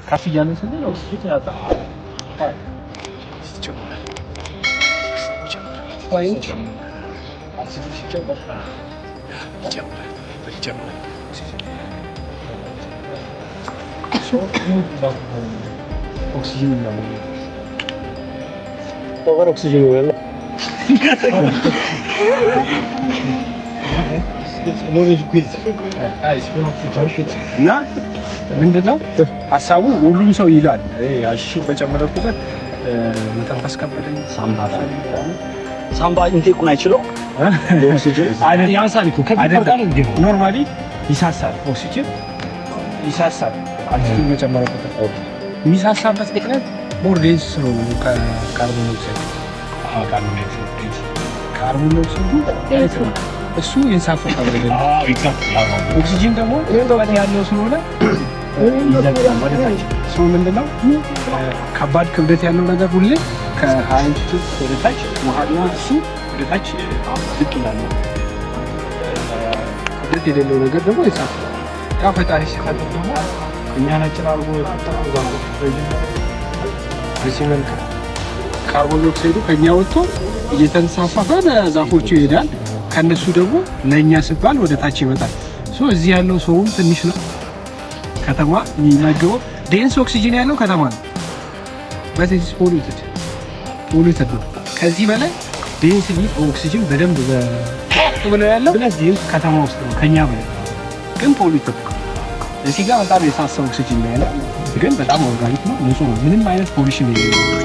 ከፍ እያለ ስንል ኦክሲጅን ያጣ ኦክሲጅን ነው ኦቨር ኦክሲጅን ነው እና ምንድነው ሀሳቡ ሁሉም ሰው ይላል አሺ በጨመረ ቁጥር መተንፈስ ከበደኝ ሳምባ ኢንቴኩን አይችለው ኦክሲጅን አይደል ያንሳል እኮ አይደል ኖርማሊ ይሳሳል ኦክሲጅን ይሳሳል አሺ በጨመረ ቁጥር የሚሳሳበት ምክንያት ሞር ዴንስ ነው ከካርቦን ዳይኦክሳይድ ካርቦን ዳይኦክሳይድ እሱ ይንሳፈፋል አይደል ኦክሲጅን ደግሞ ወደ ያለው ስለሆነ ሰው ምንድነው ከባድ ክብደት ያለው ነገር ሁሌ ከ20 ወደ ታች ውሃና እሱ ወደ ታች ዝቅ ይላል ክብደት የሌለው ነገር ደግሞ ይጻፋል ያ ፈጣሪ ሲፈጥር ደግሞ እኛ ናችን አርጎ የፈጠረው ዛሬ በሲመልክ ካርቦን ዳይኦክሳይዱ ከኛ ወጥቶ እየተንሳፈፈ ዛፎቹ ይሄዳል ከነሱ ደግሞ ለኛ ሲባል ወደ ታች ይመጣል ሶ እዚህ ያለው ሰውም ትንሽ ነው ከተማ የሚመገበው ዴንስ ኦክሲጅን ያለው ከተማ ነው በዚህ ፖሊዩትድ ነው ከዚህ በላይ ዴንስ ኦክሲጅን በደንብ በጥብሎ ያለው ስለዚህ ከተማ ውስጥ ነው ከኛ በላይ ግን ፖሊዩትድ እዚህ ጋር በጣም የሳሳ ኦክሲጅን ነው ያለው ግን በጣም ኦርጋኒክ ነው ንጹህ ነው ምንም አይነት ፖሊሽን የለውም